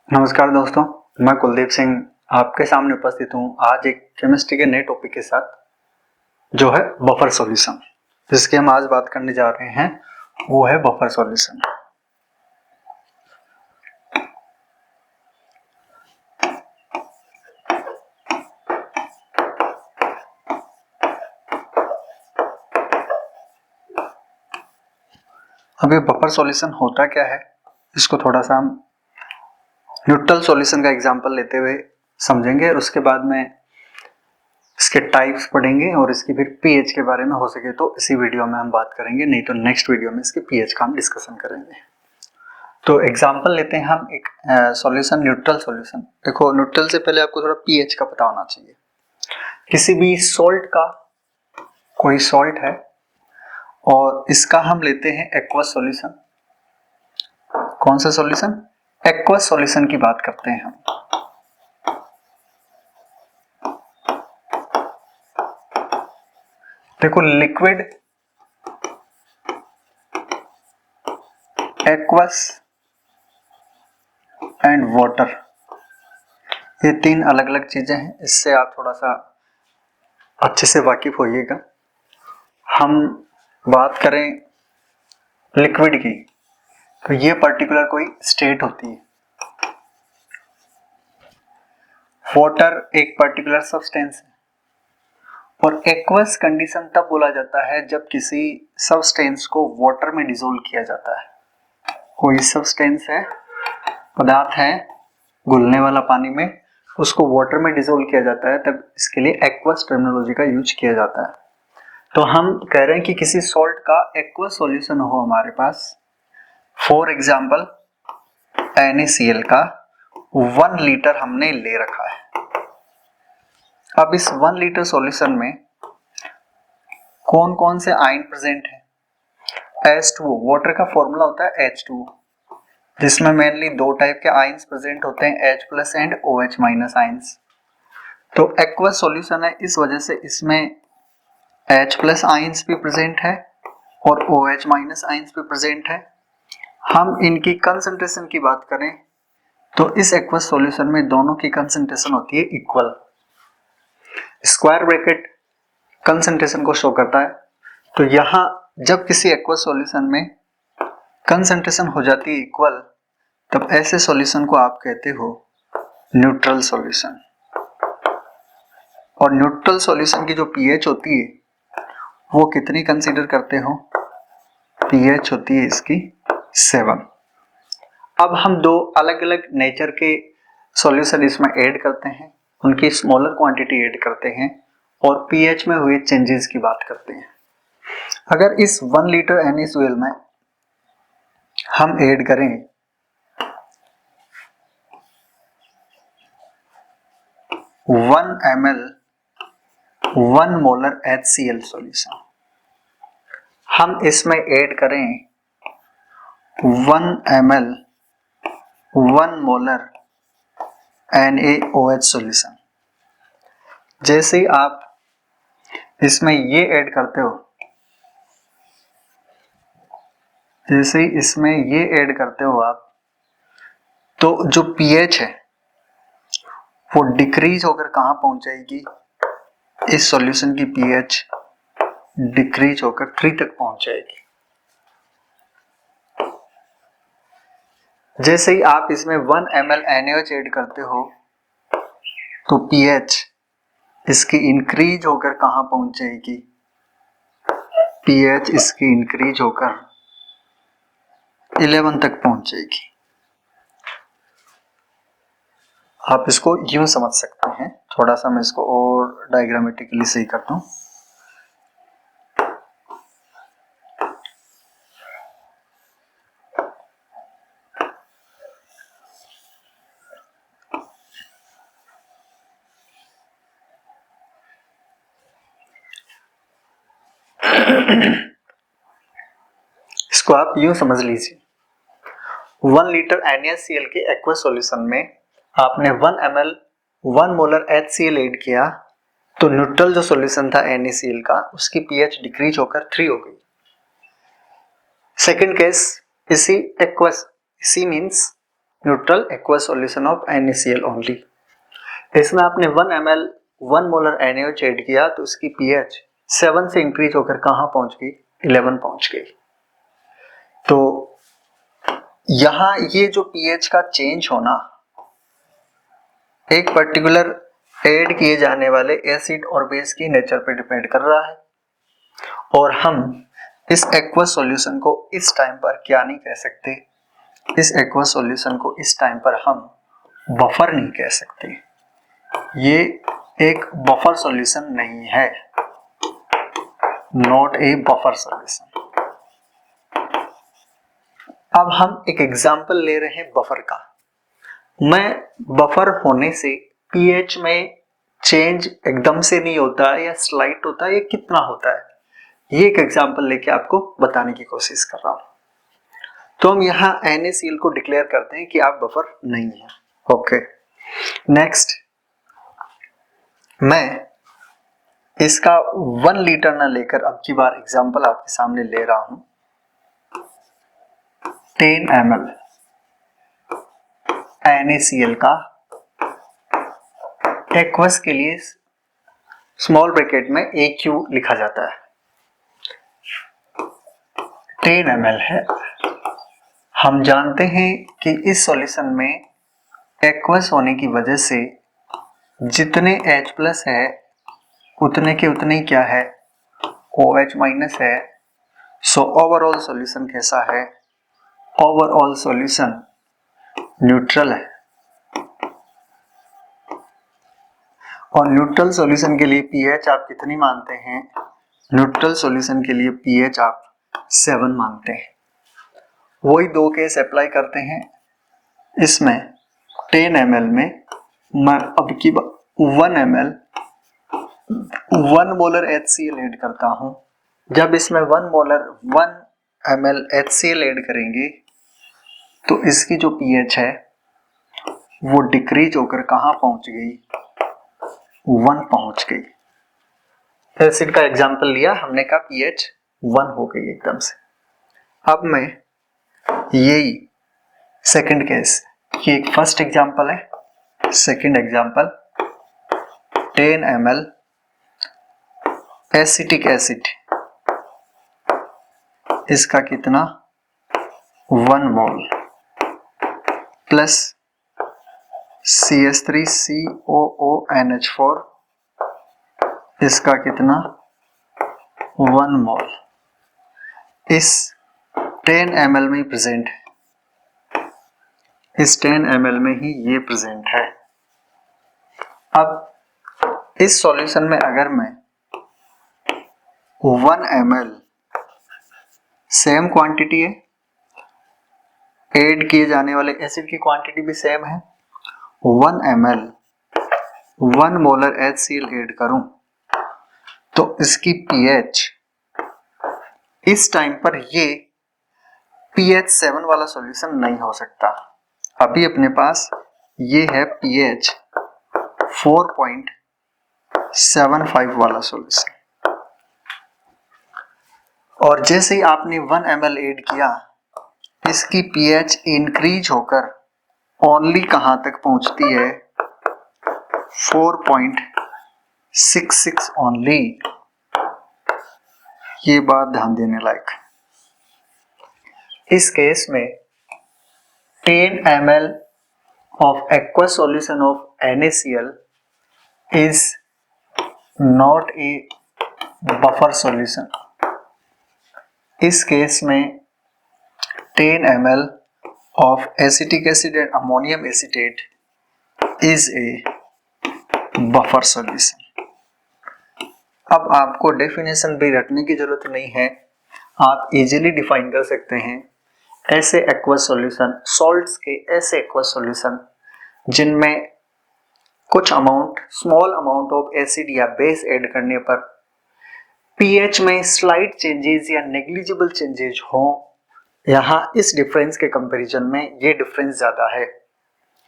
नमस्कार दोस्तों, मैं कुलदीप सिंह आपके सामने उपस्थित हूँ आज एक केमिस्ट्री के नए टॉपिक के साथ जो है बफर सॉल्यूशन। जिसकी हम आज बात करने जा रहे हैं वो है बफर सॉल्यूशन। अब ये बफर सॉल्यूशन होता क्या है, इसको थोड़ा सा हम न्यूट्रल सॉल्यूशन का एग्जांपल लेते हुए समझेंगे और उसके बाद में इसके टाइप्स पढ़ेंगे और इसकी फिर पीएच के बारे में हो सके तो इसी वीडियो में हम बात करेंगे, नहीं तो नेक्स्ट वीडियो में इसके पीएच का हम डिस्कशन करेंगे। तो एग्जांपल लेते हैं हम एक सॉल्यूशन, न्यूट्रल सॉल्यूशन। देखो, न्यूट्रल से पहले आपको थोड़ा पीएच का पता होना चाहिए। किसी भी सॉल्ट का, कोई सॉल्ट है और इसका हम लेते हैं एक्वस सॉल्यूशन। कौन सा सॉल्यूशन? एक्वस सॉल्यूशन की बात करते हैं हम। देखो, लिक्विड, एक्वस एंड वाटर, ये तीन अलग अलग चीजें हैं। इससे आप थोड़ा सा अच्छे से वाकिफ होइएगा। हम बात करें लिक्विड की तो ये पर्टिकुलर कोई स्टेट होती है। वाटर एक पर्टिकुलर सब्सटेंस है और एक्वस कंडीशन तब बोला जाता है जब किसी सब्सटेंस को वाटर में डिसोल्व किया जाता है। कोई सब्सटेंस है, पदार्थ है, घुलने वाला पानी में, उसको वाटर में डिसोल्व किया जाता है, तब इसके लिए एक्वस टर्मिनोलॉजी का यूज किया जाता है। तो हम कह रहे हैं कि किसी सॉल्ट का एक्वस सॉल्यूशन हो हमारे पास। फॉर एग्जाम्पल NaCl का 1 लीटर हमने ले रखा है। अब इस 1 लीटर सॉल्यूशन में कौन कौन से आयन प्रेजेंट है? H2O, वाटर का फॉर्मूला होता है H2O, जिसमें मेनली दो टाइप के आयंस प्रेजेंट होते हैं, H+ एंड OH- आयंस। तो एक्वस सॉल्यूशन है, इस वजह से इसमें H+ आयंस भी प्रेजेंट है और OH- आयंस भी प्रेजेंट है। हम इनकी कंसंट्रेशन की बात करें तो इस एक्वस सॉल्यूशन में दोनों की कंसंट्रेशन होती है इक्वल। स्क्वायर ब्रैकेट कंसंट्रेशन को शो करता है। तो यहां जब किसी एक्वस सॉल्यूशन में कंसंट्रेशन हो जाती है इक्वल, तब ऐसे सॉल्यूशन को आप कहते हो न्यूट्रल सॉल्यूशन। और न्यूट्रल सॉल्यूशन की जो पीएच होती है वो कितनी कंसीडर करते हो? पीएच होती है इसकी 7। अब हम दो अलग अलग नेचर के सॉल्यूशन इसमें ऐड करते हैं, उनकी स्मॉलर क्वांटिटी ऐड करते हैं और पीएच में हुए चेंजेस की बात करते हैं। अगर इस 1 लीटर NaCl में हम ऐड करें 1 ml 1 मोलर HCl सॉल्यूशन, हम इसमें ऐड करें 1 ml 1 मोलर NaOH सॉल्यूशन। जैसे ही आप इसमें ये ऐड करते हो, जैसे ही इसमें ये ऐड करते हो आप, तो जो पीएच है वो डिक्रीज होकर कहां पहुंच जाएगी? इस सॉल्यूशन की पीएच डिक्रीज होकर 3 तक पहुंच जाएगी। जैसे ही आप इसमें 1 ml NaOH ऐड करते हो तो पीएच इसकी इंक्रीज होकर कहां पहुंच जाएगी? पीएच इसकी इंक्रीज होकर 11 तक पहुंच जाएगी। आप इसको यूं समझ सकते हैं, थोड़ा सा मैं इसको और डायग्रामेटिकली सही करता हूं। इसको आप यूं समझ लीजिए, 1 लीटर NaCl के एक्वस सॉल्यूशन में आपने 1 ml 1 मोलर HCl ऐड किया, तो न्यूट्रल जो सॉल्यूशन था NaCl का, उसकी पीएच डिक्रीज होकर 3 हो गई। सेकंड केस, इसी एक्वस, इसी means neutral aqueous solution of NaCl only. इसमें आपने 1 ml 1 मोलर NaOH ऐड किया तो उसकी pH 7 से इंक्रीज होकर कहाँ पहुंच गई, 11 पहुंच गई। तो यहां ये जो pH का चेंज होना एक पर्टिकुलर ऐड किए जाने वाले एसिड और बेस की नेचर पर डिपेंड कर रहा है, और हम इस एक्वस सॉल्यूशन को इस टाइम पर क्या नहीं कह सकते, इस एक्वस सॉल्यूशन को इस टाइम पर हम बफर नहीं कह सकते। ये एक बफर सॉल्यूशन नहीं है, नॉट ए बफर सॉल्यूशन। अब हम एक एग्जांपल ले रहे हैं बफर का। मैं बफर होने से पीएच में चेंज एकदम से नहीं होता है या स्लाइट होता है, ये कितना होता है, ये एक एग्जांपल लेके आपको बताने की कोशिश कर रहा हूं। तो हम यहाँ NaCl को डिक्लेयर करते हैं कि आप बफर नहीं है। ओके, नेक्स्ट मैं इसका 1 लीटर ना लेकर अब की बार एग्जांपल आपके सामने ले रहा हूं। 10 ml NaCl का एक्वस के लिए स्मॉल ब्रैकेट में AQ लिखा जाता है। 10 ml है। हम जानते हैं कि इस सॉल्यूशन में एक्वस होने की वजह से जितने H प्लस है उतने के उतने क्या है, OH माइनस है। सो ओवरऑल सॉल्यूशन कैसा है, ओवरऑल सॉल्यूशन न्यूट्रल है। और न्यूट्रल सॉल्यूशन के लिए पीएच आप कितनी मानते हैं, न्यूट्रल सॉल्यूशन के लिए पीएच आप 7 मानते हैं। वही दो केस अप्लाई करते हैं। इसमें 10 ml में मैं अब की 1 ml 1 मोलर HCl ऐड करता हूं। जब इसमें 1 ml HCl ऐड करेंगे तो इसकी जो पीएच है वो डिक्रीज होकर कहां पहुंच गई, 1 पहुंच गई। एसिड का एग्जांपल लिया हमने का पीएच 1 हो गई एकदम से। अब मैं यही सेकंड केस, ये एक फर्स्ट एग्जांपल है, second example 10 ml acetic acid, इसका कितना 1 मोल प्लस CH3COONH4, इसका कितना 1 मोल इस 10 ml में प्रेजेंट है, इस 10 ml में ही ये प्रेजेंट है। अब इस सॉल्यूशन में अगर मैं 1 ml सेम क्वांटिटी है, ऐड किए जाने वाले एसिड की क्वांटिटी भी सेम है, 1 ml 1 मोलर HCl ऐड करूं तो इसकी pH इस टाइम पर ये pH 7 वाला सॉल्यूशन नहीं हो सकता। अभी अपने पास ये है pH 4.75 वाला सॉल्यूशन, और जैसे ही आपने 1 ml ऐड किया इसकी pH इंक्रीज होकर ओनली कहां तक पहुंचती है, 4.66 ओनली। ये बात ध्यान देने लायक। इस केस में 10 ml of aqueous solution of NaCl is not a buffer solution। इस केस में 10 ml of acetic acid and ammonium acetate is a buffer solution। अब आपको डेफिनेशन भी रटने की जरूरत नहीं है, आप इजीली डिफाइन कर सकते हैं ऐसे एक्वस सॉल्यूशन, सॉल्ट्स के ऐसे एक्वस सॉल्यूशन जिनमें कुछ amount, small amount of acid या बेस ऐड करने पर पीएच में स्लाइट चेंजेस या नेग्लिजिबल चेंजेस हो। यहाँ इस डिफरेंस के कंपैरिजन में ये डिफरेंस ज्यादा है,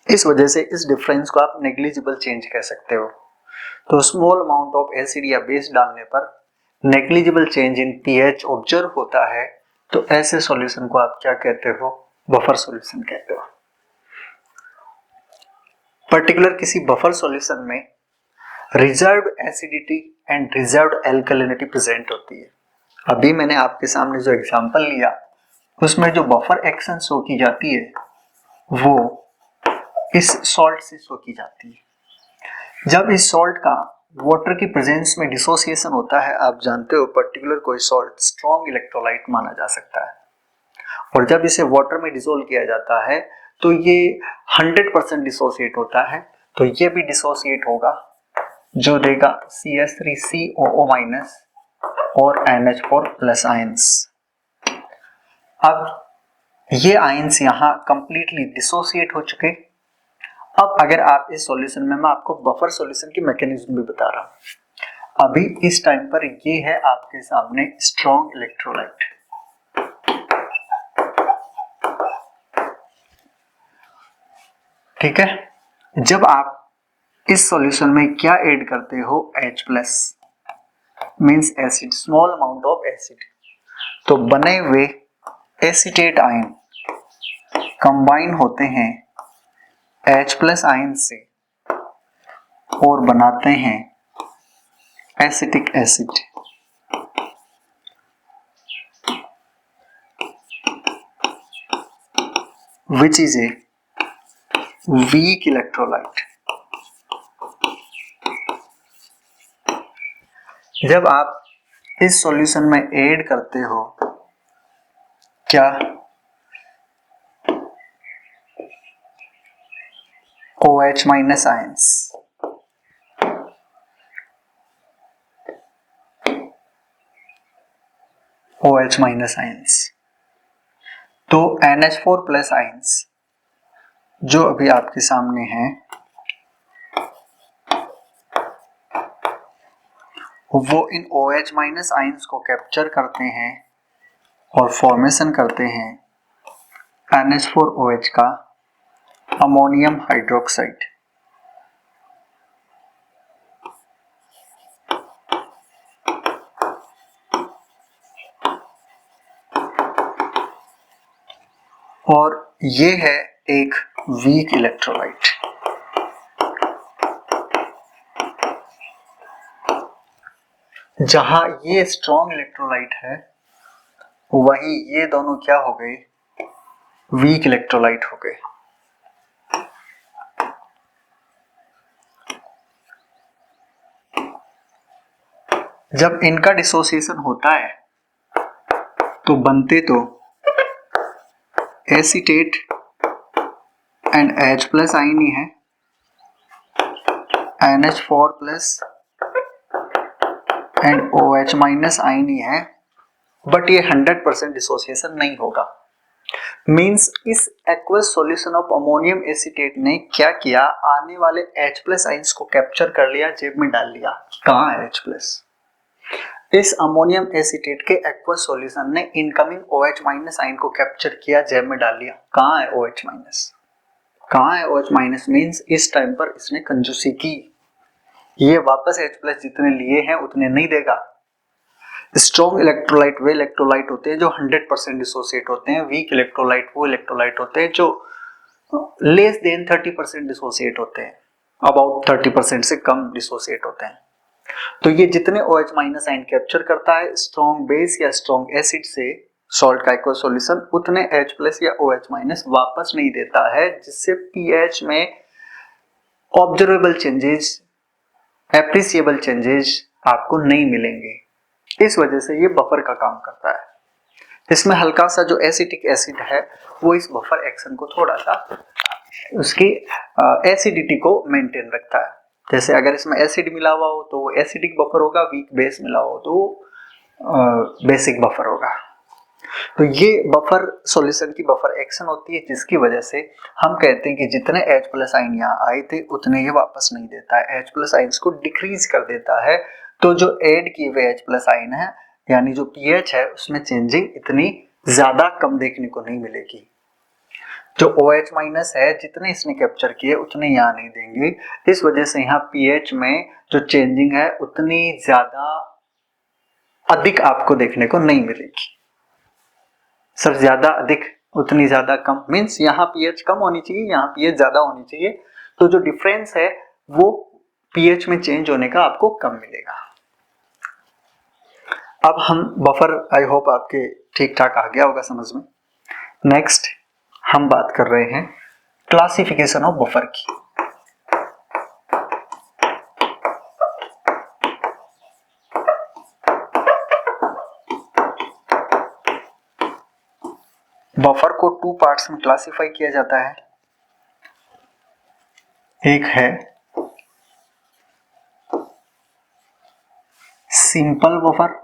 इस वजह से इस डिफरेंस को आप नेग्लिजिबल चेंज कह सकते हो। तो स्मॉल अमाउंट ऑफ एसिड या बेस डालने पर negligible change in pH observe होता है, तो ऐसे सॉल्यूशन को आप क्या कहते हो, बफर सॉल्यूशन कहते हो। पर्टिकुलर किसी बफर सॉल्यूशन में reserved acidity and reserved alkalinity present होती है। अभी मैंने आपके सामने जो एग्जांपल लिया उसमें जो बफर एक्शन शो की जाती है वो इस सॉल्ट से शो की जाती है। जब इस सॉल्ट का वाटर की प्रेजेंस में डिसोसिएशन होता है, आप जानते हो पर्टिकुलर कोई सॉल्ट स्ट्रॉन्ग इलेक्ट्रोलाइट माना जा सकता है, और जब इसे वाटर में डिसोल्व किया जाता है तो ये 100% डिसोसिएट होता है, तो ये भी डिसोसिएट होगा जो देगा CH3COO- और NH4+ आयंस। अब ये आयंस यहाँ कंप्लीटली डिसोसिएट हो चुके। अब अगर आप इस सॉल्यूशन में, मैं आपको बफर सॉल्यूशन की मैकेनिज्म भी बता रहा हूं। अभी इस टाइम पर ये है आपके सामने स्ट्रॉन्ग इलेक्ट्रोलाइट, ठीक है। जब आप इस सॉल्यूशन में क्या ऐड करते हो, H+ means acid, small amount of acid, तो बने हुए एसीटेट आयन कंबाइन होते हैं H+ आयन से और बनाते हैं acetic acid, which is a weak electrolyte। जब आप इस सॉल्यूशन में ऐड करते हो क्या, OH- आयंस, OH- आयंस, तो NH4+ आयंस जो अभी आपके सामने है वो इन OH- आयंस को कैप्चर करते हैं और फॉर्मेशन करते हैं NH4OH का अमोनियम हाइड्रोक्साइड। और ये है एक वीक इलेक्ट्रोलाइट। जहां ये स्ट्रॉन्ग इलेक्ट्रोलाइट है वहीं ये दोनों क्या हो गए, वीक इलेक्ट्रोलाइट हो गए। जब इनका डिसोसिएशन होता है तो बनते तो एसीटेट एंड H+ आयन ही है, NH4+ एंड OH- आयन ही है, बट ये 100% डिसोसिएशन नहीं होगा। मींस इस aqueous solution of ammonium acetate ने क्या किया, आने वाले H+ आयंस को कैप्चर कर लिया, जेब में डाल लिया। कहाँ है H+? इस अमोनियम एसीटेट के एक्वस सॉल्यूशन ने इनकमिंग OH- आयन को कैप्चर किया, जेब में डाल लिया। कहाँ है OH-? कहाँ है OH- मींस इस टाइम पर इसने कंजूसी की, ये वापस H+ जितने लिए हैं उतने नहीं देगा। स्ट्रॉन्ग इलेक्ट्रोलाइट वे इलेक्ट्रोलाइट होते हैं जो 100% डिसोसिएट होते हैं, वीक इलेक्ट्रोलाइट वो इलेक्ट्रोलाइट होते हैं जो लेस देन 30% डिसोसिएट होते हैं, अबाउट 30% से कम डिसोसिएट होते हैं। तो ये जितने OH- आयन कैप्चर करता है स्ट्रॉन्ग बेस या स्ट्रॉन्ग एसिड से सॉल्ट का एक्वस सॉल्यूशन, उतने H+ या OH- वापस नहीं देता है, जिससे pH में ऑब्जर्वेबल चेंजेस, एप्रिसिएबल चेंजेस आपको नहीं मिलेंगे। इस वजह से ये बफर का काम करता है। इसमें हल्का सा जो एसिटिक एसिड है वो इस बफर एक्शन को थोड़ा सा उसकी एसिडिटी को मेंटेन रखता है। जैसे अगर इसमें एसिड मिला हुआ हो तो वो एसिडिक बफर होगा, वीक बेस मिला हो तो बेसिक बफर होगा। तो ये बफर सॉल्यूशन की बफर एक्शन होती है, जिसकी वजह से हम कहते हैं कि जितने H+ आयन यहाँ आए थे उतने ये वापस नहीं देता है, H+ आयंस को डिक्रीज कर देता है। तो जो ऐड किए हुए H+ आयन है यानी जो pH है उसमें चेंजिंग इतनी ज्यादा कम देखने को नहीं मिलेगी। जो OH- है जितने इसने कैप्चर किए उतने यहाँ नहीं देंगे, इस वजह से यहाँ pH में जो चेंजिंग है उतनी ज्यादा अधिक आपको देखने को नहीं मिलेगी। सर ज्यादा अधिक, उतनी ज्यादा कम मींस यहाँ pH कम होनी चाहिए, यहाँ pH ज्यादा होनी चाहिए, तो जो डिफरेंस है वो पीएच में चेंज होने का आपको कम मिलेगा। अब हम बफर, आई होप आपके ठीक ठाक आ गया होगा समझ में। नेक्स्ट हम बात कर रहे हैं क्लासिफिकेशन ऑफ बफर की। बफर को टू पार्ट्स में क्लासिफाई किया जाता है। एक है सिंपल बफर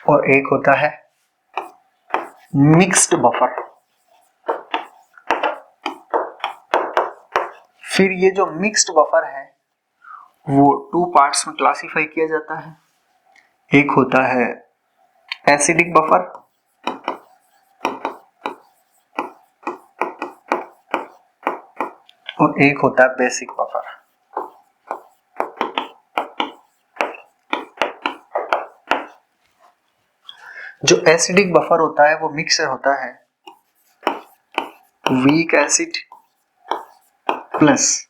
और एक होता है मिक्स्ड बफर। फिर ये जो मिक्स्ड बफर है वो टू पार्ट्स में क्लासिफाई किया जाता है। एक होता है एसिडिक बफर और एक होता है बेसिक बफर। जो एसिडिक बफर होता है वो मिक्सचर होता है weak acid plus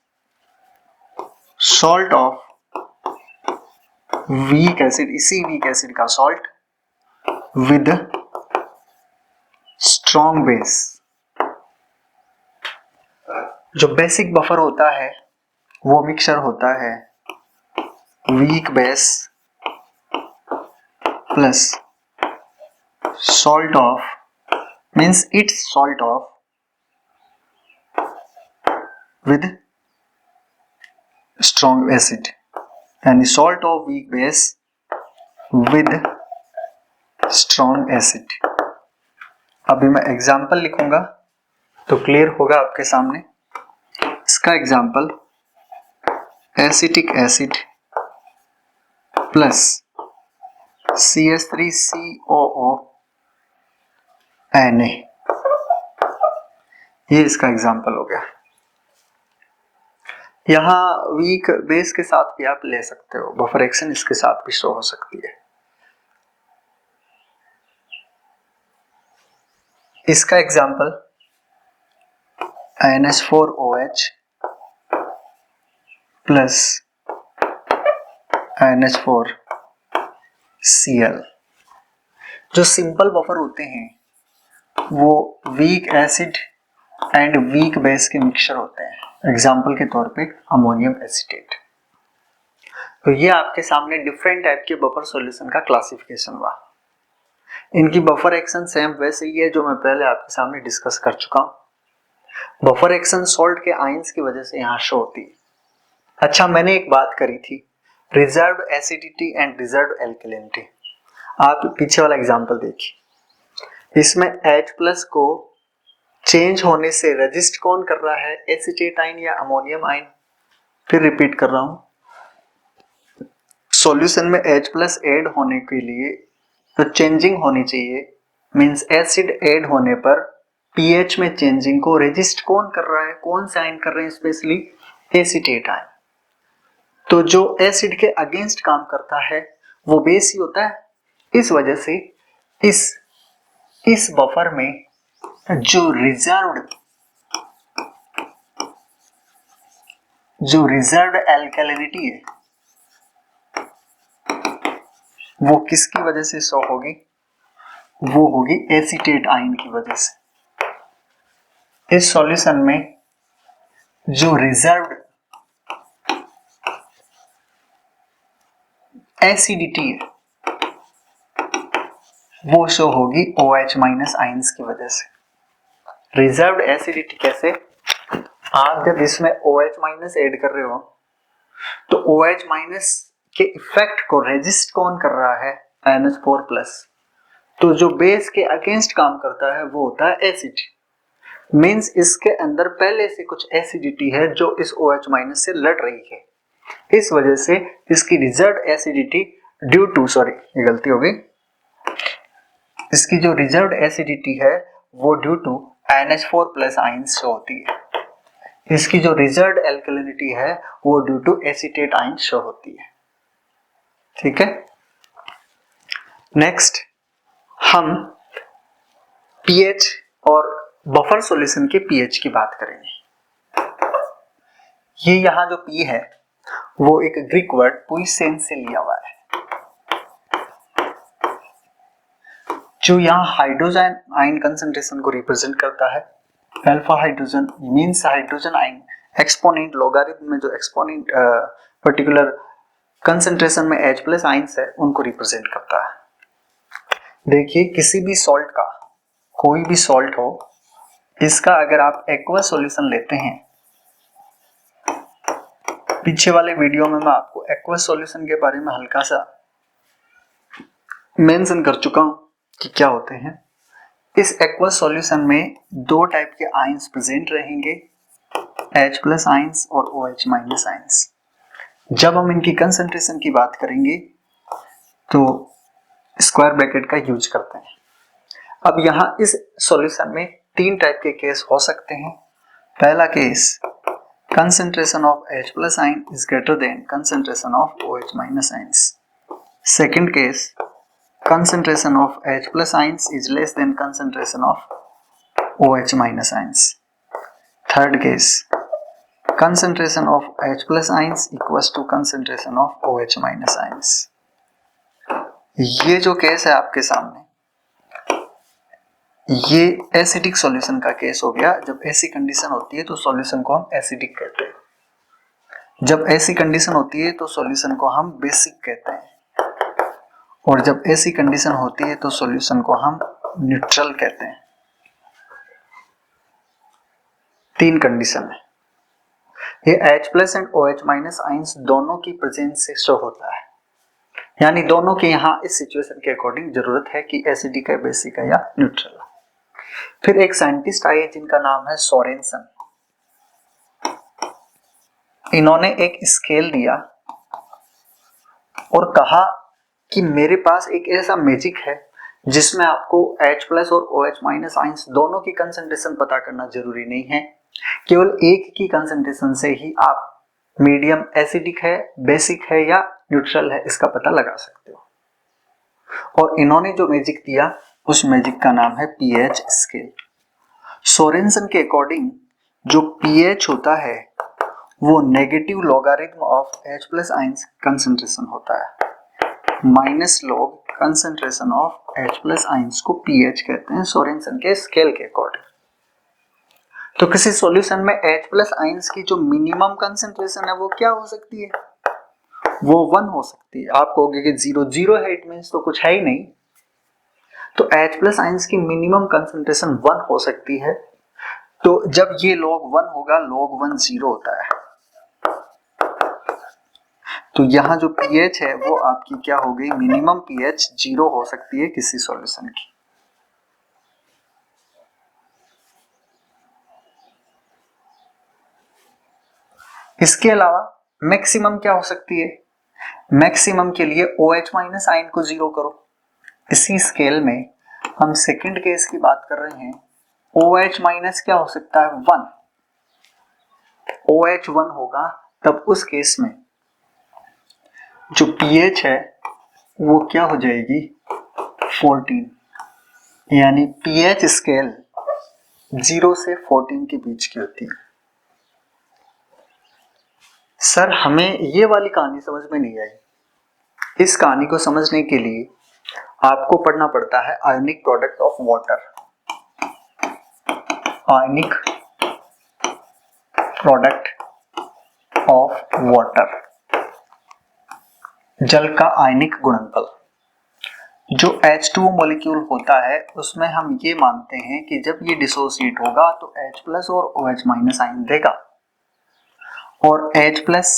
salt of weak acid, इसी वीक एसिड का सॉल्ट विद स्ट्रॉन्ग बेस। जो बेसिक बफर होता है वो मिक्सचर होता है weak base plus salt of means its salt of with strong acid and salt of weak base with strong acid। अभी मैं एग्जाम्पल लिखूंगा तो क्लियर होगा आपके सामने। इसका example acetic acid plus CH3COO Na, ये इसका एग्जाम्पल हो गया। यहां वीक बेस के साथ भी आप ले सकते हो, बफर एक्शन इसके साथ भी शो हो सकती है। इसका एग्जाम्पल NH4OH प्लस NH4Cl। जो सिंपल बफर होते हैं वो weak acid and weak base के मिक्सचर होते हैं। एग्जाम्पल के तौर पे अमोनियम एसीटेट। तो ये आपके सामने डिफरेंट टाइप के बफर सॉल्यूशन का क्लासिफिकेशन हुआ। इनकी बफर एक्शन सेम वैसे ही है जो मैं पहले आपके सामने डिस्कस कर चुका हूं। बफर एक्शन सॉल्ट के आयंस की वजह से यहाँ शो होती है। अच्छा, मैंने एक बात करी थी reserved acidity and reserved alkalinity. आप पीछे वाला एग्जाम्पल देखिए, इसमें H प्लस को चेंज होने से रेजिस्ट कौन कर रहा है, एसीटेट आयन या अमोनियम आयन। फिर रिपीट कर रहा हूं, सॉल्यूशन में H प्लस ऐड होने के लिए तो चेंजिंग होनी चाहिए, मींस एसिड ऐड होने पर पीएच में चेंजिंग को रेजिस्ट कौन कर रहा है, कौन से आयन कर रहे हैं, स्पेशली एसीटेट आयन। तो जो एसिड के अगेंस्ट काम करता है वो बेस ही होता है। इस वजह से इस बफर में जो रिजर्व्ड एल्कलिनिटी है वो किसकी वजह से शो होगी, वो होगी एसीटेट आयन की वजह से। इस सॉल्यूशन में जो रिजर्व्ड एसिडिटी है वो शो होगी OH माइनस आयंस की वजह से। रिजर्व्ड एसिडिटी कैसे, आप जब इसमें OH माइनस ऐड कर रहे हो तो OH माइनस के इफेक्ट को रेजिस्ट कौन कर रहा है, NH4 प्लस। तो जो बेस के अगेंस्ट काम करता है वो होता है एसिड, मींस इसके अंदर पहले से कुछ एसिडिटी है जो इस OH माइनस से लड़ रही है। इस वजह से इसकी reserved acidity due to, sorry ये गलती हो गई, इसकी जो रिजर्व्ड एसिडिटी है वो due to NH4 plus ions show होती है। इसकी जो रिजर्व्ड एल्कलिनिटी है वो due to acetate ion show होती है। ठीक है, नेक्स्ट हम पीएच और बफर सॉल्यूशन के पीएच की बात करेंगे। ये यहाँ जो पी है वो एक ग्रीक वर्ड पुइसेन से लिया हुआ है, जो यहाँ हाइड्रोजन आयन कंसंट्रेशन को रिप्रेजेंट करता है। Alpha hydrogen means hydrogen ion exponent logarithm में जो एक्सपोनेंट पर्टिकुलर कंसंट्रेशन में H प्लस आयन्स है उनको रिप्रेजेंट करता है। देखिए किसी भी सॉल्ट का, कोई भी सॉल्ट हो, इसका अगर आप एक्वस सॉल्यूशन लेते हैं, पीछे वाले वीडियो में मैं आपको एक्वस सॉल्यूशन के बारे में हल्का सा मेंशन कर चुका हूं कि क्या होते हैं। इस एक्वस सॉल्यूशन में दो टाइप के आयंस प्रेजेंट रहेंगे, H प्लस आयंस और OH माइनस आयंस। जब हम इनकी कंसंट्रेशन की बात करेंगे तो स्क्वायर ब्रैकेट का यूज करते हैं। अब यहाँ इस सॉल्यूशन में तीन टाइप के केस हो सकते हैं। पहला case, concentration of H plus ion is greater than concentration of OH minus ions. Second case, concentration of H plus ions is less than concentration of OH minus ions. Third case, concentration of H plus ions equals to concentration of OH minus ions. ये जो case है आपके सामने, ये acidic solution का case हो गया। जब ऐसी कंडीशन होती है तो सॉल्यूशन को हम एसिडिक कहते हैं। जब ऐसी कंडीशन होती है तो सॉल्यूशन को हम बेसिक कहते हैं। और जब ऐसी कंडीशन होती है तो सॉल्यूशन को हम न्यूट्रल कहते हैं। तीन कंडीशन है। ये H plus and OH minus ions दोनों की प्रेजेंस से शो होता है, यानी दोनों के यहाँ इस सिचुएशन के अकॉर्डिंग जरूरत है कि एसिडिक है, बेसिक है या न्यूट्रल है। फिर एक साइंटिस्ट आए जिनका नाम है सोरेनसन। इन्होंने एक स्केल दिया और कहा कि मेरे पास एक ऐसा मैजिक है जिसमें आपको H प्लस और OH माइनस आयंस दोनों की कंसंट्रेशन पता करना जरूरी नहीं है, केवल एक की कंसंट्रेशन से ही आप मीडियम एसिडिक है, बेसिक है या न्यूट्रल है इसका पता लगा सकते हो। और इन्होंने जो मैजिक दिया उस मैजिक का नाम है पीएच स्केल। सोरेनसन के अकॉर्डिंग जो पीएच होता है वो negative logarithm of H plus ions concentration होता है। Minus log concentration of H plus ions को पीएच कहते हैं सोरेनसन के स्केल के अकॉर्डिंग। तो किसी सॉल्यूशन में H प्लस आयंस की जो मिनिमम कंसंट्रेशन है वो क्या हो सकती है? वो 1 हो सकती है। आप कहोगे कि 0 है, इट मींस तो कुछ है ही नहीं। तो H प्लस आयंस की मिनिमम कंसंट्रेशन 1 हो सकती है। तो जब ये log 1 होगा, log 1 0 होता है। तो यहाँ जो pH है वो आपकी क्या हो गई, मिनिमम pH 0 हो सकती है किसी सॉल्यूशन की। इसके अलावा मैक्सिमम क्या हो सकती है? मैक्सिमम के लिए OH माइनस आयन को 0 करो। इसी स्केल में हम सेकंड केस की बात कर रहे हैं। OH माइनस क्या हो सकता है? 1। OH 1 होगा, तब उस केस में जो pH है वो क्या हो जाएगी? 14। यानी pH स्केल 0 से 14 के बीच की होती है। सर हमें ये वाली कहानी समझ में नहीं आई। इस कहानी को समझने के लिए आपको पढ़ना पड़ता है ionic product of water. Ionic product of water, जल का आयनिक गुणनफल। जो H2O मॉलिक्यूल होता है उसमें हम ये मानते हैं कि जब ये डिसोसिएट होगा तो H प्लस और OH माइनस आयन देगा, और H plus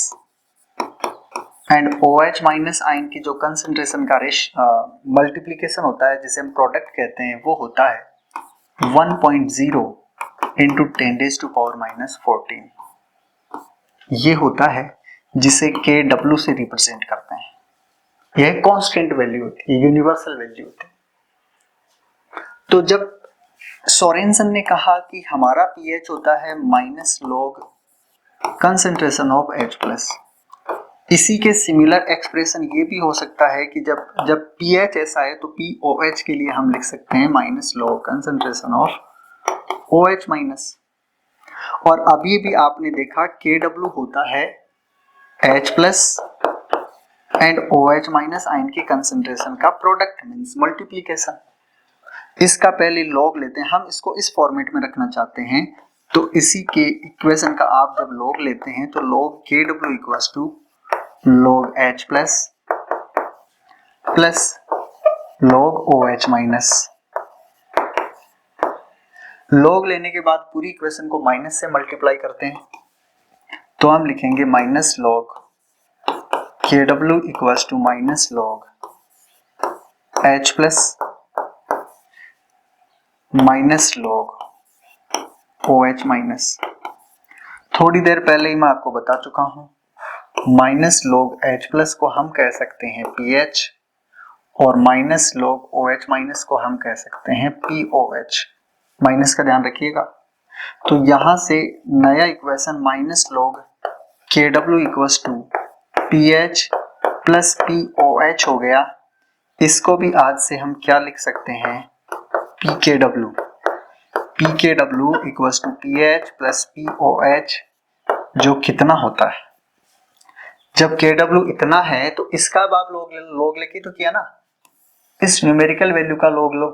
and OH minus ion की जो कंसंट्रेशन का मल्टीप्लिकेशन होता है, जिसे हम प्रोडक्ट कहते हैं, वो होता है 1.0 इंटू 10⁻⁻14। ये होता है जिसे KW से रिप्रेजेंट करते हैं। यह कांस्टेंट वैल्यू होती है, यूनिवर्सल वैल्यू होती है। तो जब सोरेनसन ने कहा कि हमारा पीएच होता है minus log concentration of H plus, इसी के सिमिलर एक्सप्रेशन ये भी हो सकता है कि जब pH ऐसा है तो POH के लिए हम लिख सकते हैं minus log concentration of OH minus, और अभी भी आपने देखा KW होता है H plus and OH minus ion की कंसंट्रेशन का प्रोडक्ट मींस मल्टीप्लिकेशन। इसका पहले लॉग लेते हैं, हम इसको इस फॉर्मेट में रखना चाहते हैं, तो इसी के इक्वेशन का आप जब लॉग लेते हैं तो log KW equals to log H plus plus log OH minus. Log लेने के बाद पूरी इक्वेशन को माइनस से मल्टीप्लाई करते हैं, तो हम लिखेंगे minus log KW equals to minus log H plus minus log OH minus. थोड़ी देर पहले ही मैं आपको बता चुका हूं, माइनस लॉग H प्लस को हम कह सकते हैं PH और माइनस लॉग OH माइनस को हम कह सकते हैं POH। माइनस का ध्यान रखिएगा। तो यहां से नया equation minus log KW equals to PH plus POH हो गया। इसको भी आज से हम क्या लिख सकते हैं, PKW। PKW equals to PH plus POH, जो कितना होता है, जब KW इतना है तो इसका अब आप लॉग लेके तो किया ना, इस न्यूमेरिकल वैल्यू का लॉग लो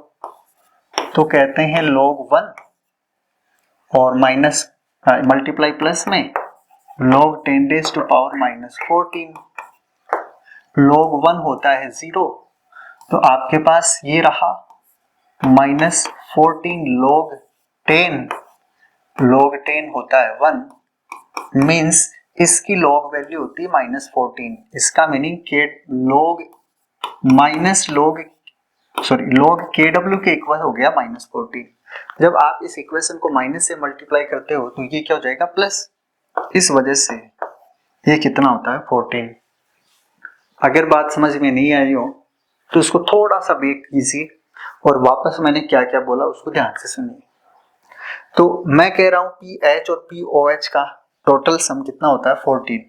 तो कहते हैं log 1 और माइनस मल्टीप्लाई प्लस में log 10 raise to power minus 14। log 1 होता है 0, तो आपके पास ये रहा माइनस 14 log 10। log 10 होता है 1, मीन्स इसकी log वैल्यू होती है माइनस 14। इसका मीनिंग के log माइनस log KW के इक्वल हो गया माइनस 14। जब आप इस इक्वेशन को माइनस से मल्टीप्लाई करते हो तो ये क्या हो जाएगा, प्लस। इस वजह से ये कितना होता है, 14। अगर बात समझ में नहीं आई हो तो उसको थोड़ा सा ब्रेक कीजिए और वापस मैंने क्या क्या बोला उसको ध्यान से सुनिए। तो मैं कह रहा हूं PH और POH का टोटल सम कितना होता है, 14।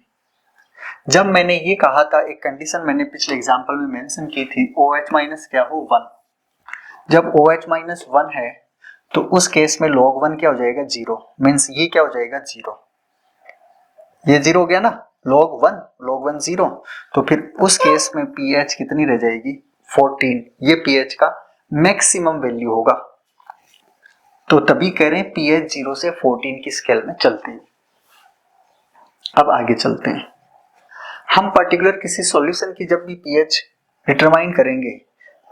जब मैंने ये कहा था, एक कंडीशन मैंने पिछले एग्जांपल में मेंशन की थी, OH माइनस क्या हो, 1। जब OH माइनस 1 है तो उस केस में log 1 क्या हो जाएगा, 0। मीन्स ये क्या हो जाएगा, 0। ये 0 हो गया ना, log 1 0। तो फिर उस केस में PH कितनी रह जाएगी, 14। ये PH का मैक्सिमम वैल्यू होगा। तो तभी कह रहे हैं PH 0 से 14 की स्केल में चलती है। अब आगे चलते हैं। हम पर्टिकुलर किसी सॉल्यूशन की जब भी pH डिटरमाइन करेंगे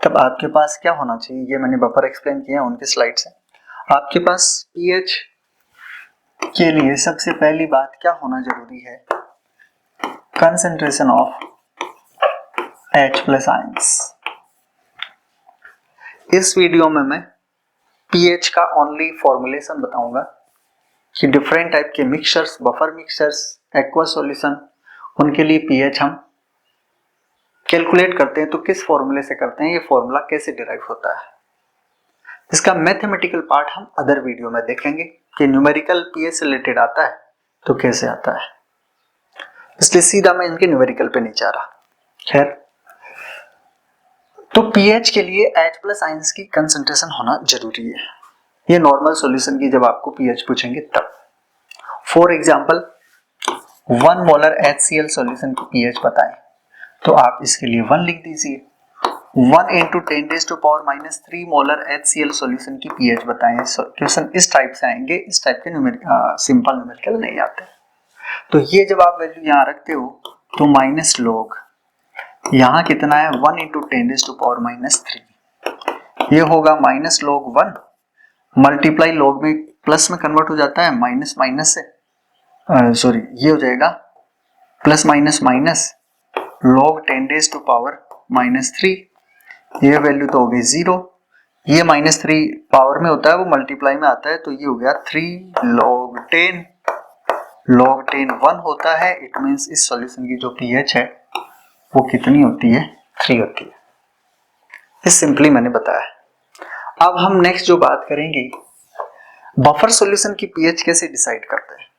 तब आपके पास क्या होना चाहिए, ये मैंने बफर एक्सप्लेन किया उनके स्लाइड से। आपके पास pH के लिए सबसे पहली बात क्या होना जरूरी है, concentration of H plus ions. इस वीडियो में मैं pH का ओनली फॉर्मुलेशन बताऊंगा कि डिफरेंट टाइप के mixtures, buffer mixtures, aqua solution, उनके लिए pH हम कैलकुलेट करते हैं तो किस फॉर्मूले से करते हैं, ये फॉर्मूला कैसे डिराइव होता है। इसका मैथमेटिकल पार्ट हम अदर वीडियो में देखेंगे कि न्यूमेरिकल pH से रिलेटेड आता है तो कैसे आता है, इसलिए सीधा मैं इनके न्यूमेरिकल पे नहीं जा रहा। खैर, तो pH के लिए H प्लस आयंस की कंसंट्रेशन होना जरूरी है। ये नॉर्मल सॉल्यूशन की जब आपको pH पूछेंगे तब। For example 1 molar HCl solution की pH बताएं तो आप इसके लिए 1 लिख दीजिए। 1 into 10 raised to power minus 3 molar HCl solution की pH बताएं। क्वेश्चन इस टाइप से आएंगे, इस टाइप के सिंपल न्यूमेरिकल नहीं आते। तो ये जब आप वैल्यू यहाँ रखते हो तो माइनस लॉग, यहाँ कितना है, 1 into 10 raised to power minus 3, ये होगा माइनस लॉग 1 मल्टीप्लाई लॉग में प्लस में कन्वर्ट हो जाता है, माइनस माइनस से ये हो जाएगा plus minus minus log 10 raised to power minus 3, ये वैल्यू तो हो गई 0। ये माइनस 3 पावर में होता है, वो मल्टीप्लाई में आता है, तो ये हो गया 3 log 10। log 10 1 होता है, इट मींस इस सॉल्यूशन की जो pH है वो कितनी होती है, 3 होती है। ये सिंपली मैंने बताया। अब हम नेक्स्ट जो बात करेंगे, बफर सॉल्यूशन की pH कैसे डिसाइड करते हैं।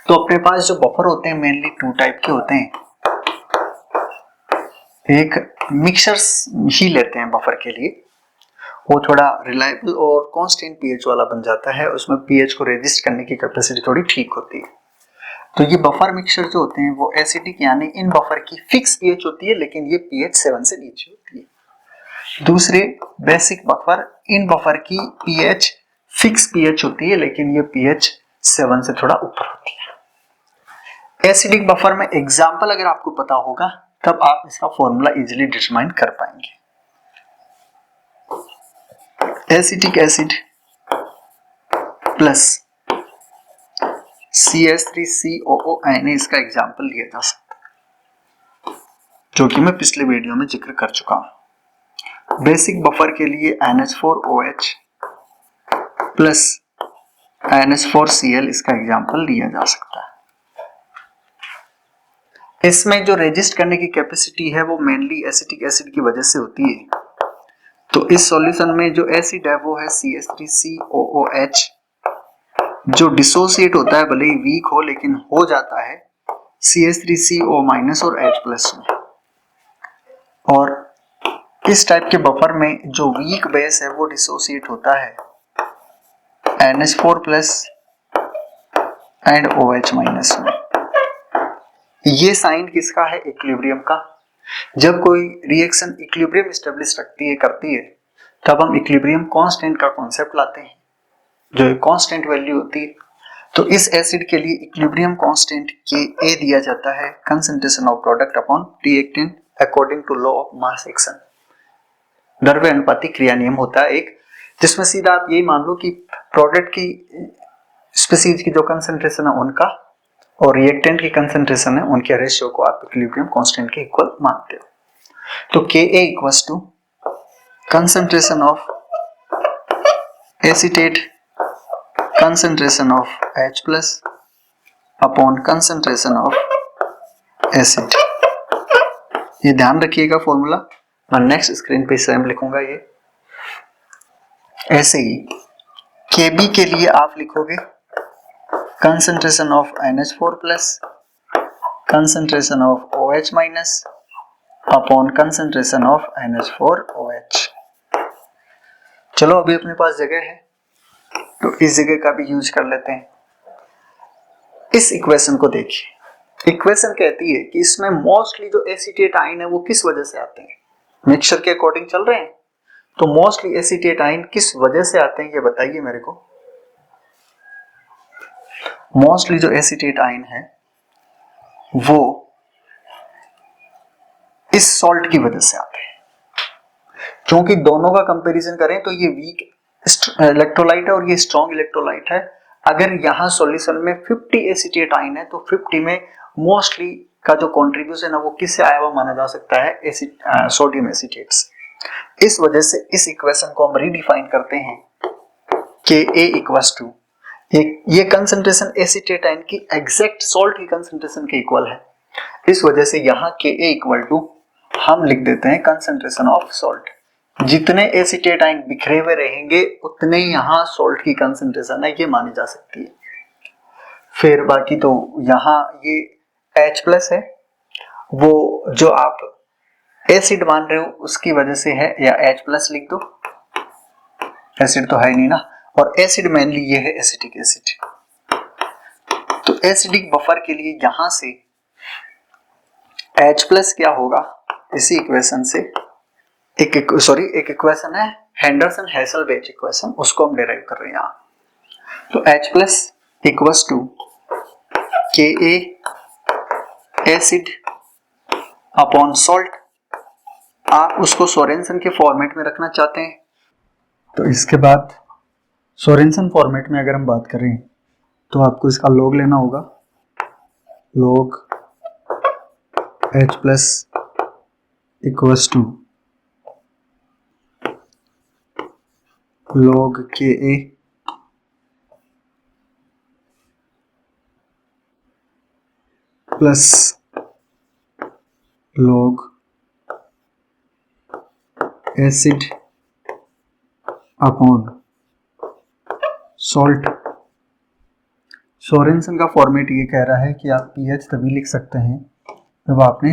तो अपने पास जो बफर होते हैं मेनली 2 टाइप के होते हैं। एक मिक्सचर्स ही लेते हैं बफर के लिए, वो थोड़ा रिलायबल और कांस्टेंट पीएच वाला बन जाता है, उसमें पीएच को रेजिस्ट करने की कैपेसिटी थोड़ी ठीक होती है। तो ये बफर मिक्सचर जो होते हैं वो एसिडिक यानी इन बफर की फिक्स पीएच होती है, लेकिन ये पीएच 7 से नीचे होती है। दूसरे बेसिक बफर, इन बफर की पीएच फिक्स पीएच होती है, लेकिन ये पीएच 7 से थोड़ा ऊपर होती है। एसिडिक बफर में एग्जांपल अगर आपको पता होगा तब आप इसका फॉर्मूला इजीली डिटरमाइन कर पाएंगे। एसिटिक एसिड प्लस CH3COO इसका एग्जाम्पल लिया जा सकता है, जो कि मैं पिछले वीडियो में जिक्र कर चुका हूं। बेसिक बफर के लिए NH4OH प्लस NH4Cl इसका एग्जाम्पल लिया जा सकता है। इसमें जो रेजिस्ट करने की कैपेसिटी है वो मेनली एसिटिक एसिड की वजह से होती है। तो इस सॉल्यूशन में जो एसिड है वो है CH3COOH, जो डिसोसिएट होता है, भले ही वीक हो लेकिन हो जाता है CH3CO- और H+ में। और इस टाइप के बफर में जो वीक बेस है वो डिसोसिएट होता है NH4+ एंड OH- में। ये साइन किसका है? इक्विलिब्रियम का। जब कोई रिएक्शन इक्विलिब्रियम एस्टेब्लिश करती है तब हम इक्विलिब्रियम कांस्टेंट का कॉन्सेप्ट लाते हैं, जो एक कांस्टेंट वैल्यू होती है। तो इस एसिड के लिए इक्विलिब्रियम कांस्टेंट Ka दिया जाता है, concentration of product upon reactant according to law of mass action. द्रव्य अनुपाती क्रिया नियम होता है एक, जिसमें सीधा आप यही मान लो कि प्रोडक्ट की स्पीसीज की जो कंसंट्रेशन है उनका और रिएक्टेंट की कंसंट्रेशन है उनके रेशियो को आप इक्विलिब्रियम कांस्टेंट के इक्वल मानते हो। तो Ka equals to concentration of acetate concentration of H+ upon concentration of acid. ये ध्यान रखिएगा फॉर्मूला, मैं नेक्स्ट स्क्रीन पे सेम लिखूंगा। ये ऐसे ही Kb के लिए आप लिखोगे concentration of NH4+ concentration of OH- upon concentration of NH4OH। चलो अभी अपने पास जगह है तो इस जगह का भी यूज कर लेते हैं। इस इक्वेशन को देखिए, इक्वेशन कहती है कि इसमें मोस्टली जो एसीटेट आयन है वो किस वजह से आते हैं? मिक्सचर के अकॉर्डिंग चल रहे हैं, तो मोस्टली एसीटेट आयन किस वजह से आते हैं ये बताइए मेरे को। मोस्टली जो एसीटेट आयन है वो इस सॉल्ट की वजह से आते हैं। क्योंकि दोनों का कंपैरिजन करें तो ये वीक इलेक्ट्रोलाइट है और ये स्ट्रॉन्ग इलेक्ट्रोलाइट है। अगर यहाँ सॉल्यूशन में 50 एसीटेट आयन है तो 50 में मोस्टली का जो कंट्रीब्यूशन है वो किससे आया हुआ माना जा सकता है? सोडियम एसीटेट से। इस वजह से इस इक्वेशन को हम रीडिफाइन करते हैं कि A इक्वल्स टू ये कंसंट्रेशन एसीटेट आयन की एग्जैक्ट सॉल्ट की कंसंट्रेशन के इक्वल है। इस वजह से यहाँ Ka इक्वल टू हम लिख देते हैं कंसंट्रेशन ऑफ सॉल्ट। जितने एसीटेट आयन बिखरे हुए रहेंगे उतने ही यहाँ सॉल्ट की कंसंट्रेशन है ये मानी जा सकती है। फिर बाकी तो यहाँ ये H+ है, वो जो आप एसिड मान रहे हो उसकी वजह से है, या H+ लिख दो, एसिड तो है नहीं ना। और एसिड मेनली ये है एसिटिक एसिड। तो एसिडिक बफर के लिए यहां से H+ क्या होगा? इसी इक्वेशन से एक इक्वेशन है हेंडरसन हेसलबेच इक्वेशन, उसको हम डिराइव कर रहे हैं यहाँ। तो H+ equals to Ka acid upon salt. आप उसको सोरेनसन के फॉर्मेट में रखना चाहते हैं तो इसके बाद सोरेनसन फॉर्मेट में अगर हम बात करें तो आपको इसका लॉग लेना होगा। Log H+ equals to log Ka plus log acid upon salt. Sorensen का फॉर्मेट ये कह रहा है कि आप pH तभी लिख सकते हैं जब आपने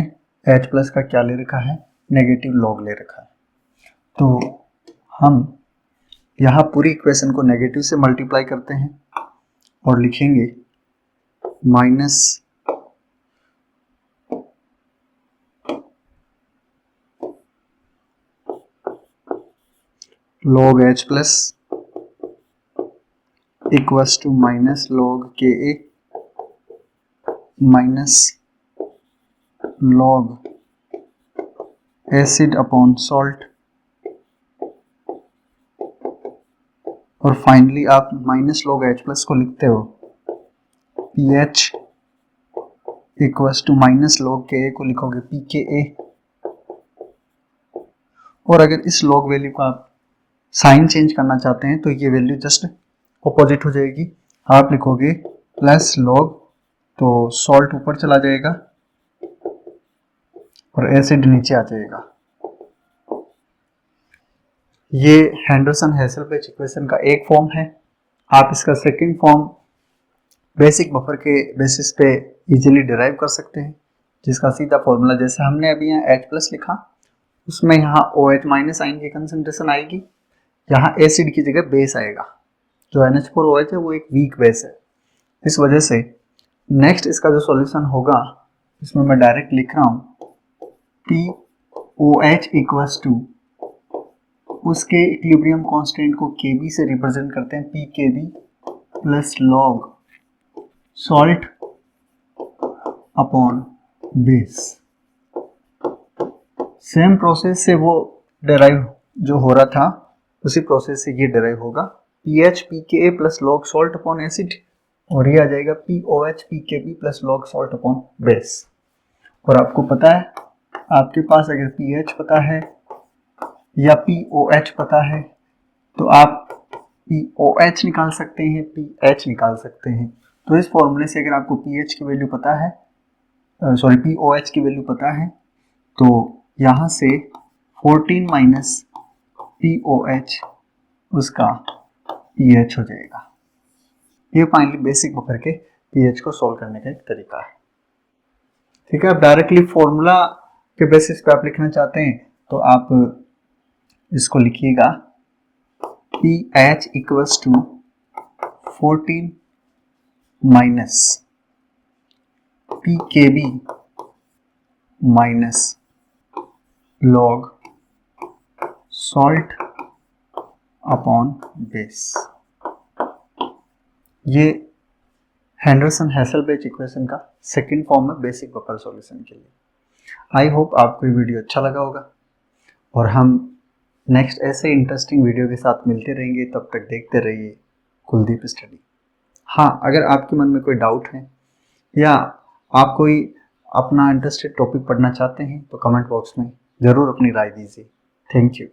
H+ का क्या ले रखा है? नेगेटिव लॉग ले रखा है। तो हम यहाँ पूरी इक्वेशन को नेगेटिव से मल्टीप्लाई करते हैं और लिखेंगे minus log h plus equals to minus log ka minus log acid upon salt, और फाइनली आप माइनस log h प्लस को लिखते हो pH equals to minus log ka को लिखोगे pKa, और अगर इस log वैल्यू को आप साइन चेंज करना चाहते हैं तो ये वैल्यू जस्ट ऑपोजिट हो जाएगी, आप लिखोगे प्लस log, तो सॉल्ट ऊपर चला जाएगा और एसिड नीचे आ जाएगा। ये हेंडरसन-हेसलबेच इक्वेशन का एक फॉर्म है। आप इसका सेकंड फॉर्म बेसिक बफर के बेसिस पे इजीली डिराइव कर सकते हैं, जिसका सीधा फॉर्मूला जैसे हमने अभी यहाँ H प्लस लिखा, उसमें यहाँ OH माइनस आयन की कंसंट्रेशन आएगी, यहाँ एसिड की जगह बेस आएगा। जो NH4OH है वो एक वीक बेस है, इस वजह से नेक्स्ट इसका जो सॉल्यूशन होगा इसमें मैं डायरेक्ट लिख रहा हूँ POH इक्वल्स टू, उसके इक्विलिब्रियम कांस्टेंट को Kb से रिप्रेजेंट करते हैं PKb plus log salt upon base. Same process से वो डेराइव जो हो रहा था उसी प्रोसेस से ये डेराइव होगा pH pKa plus log salt upon acid, और ये आ जाएगा POH pKb plus log salt upon base. और आपको पता है, आपके पास अगर pH पता है या POH पता है तो आप POH निकाल सकते हैं, pH निकाल सकते हैं। तो इस फॉर्मूले से अगर आपको pH की वैल्यू पता है, POH की वैल्यू पता है, तो यहाँ से 14 माइनस POH उसका pH हो जाएगा। ये फाइनली बेसिक बफर के pH को सॉल्व करने का एक तरीका है। ठीक है, आप डायरेक्टली फॉर्मूला के बेसिस पे आप लिखना चाहते हैं तो आप इसको लिखिएगा pH equals to 14 minus PKb minus log salt upon base. ये हेंडरसन-हेसलबेच इक्वेशन का सेकंड फॉर्म है बेसिक बफर सॉल्यूशन के लिए। आई होप आपको ये वीडियो अच्छा लगा होगा, और हम नेक्स्ट ऐसे इंटरेस्टिंग वीडियो के साथ मिलते रहेंगे। तब तक देखते रहिए कुलदीप स्टडी। हाँ, अगर आपके मन में कोई डाउट है या आप कोई अपना इंटरेस्टेड टॉपिक पढ़ना चाहते हैं तो कमेंट बॉक्स में ज़रूर अपनी राय दीजिए। Thank you.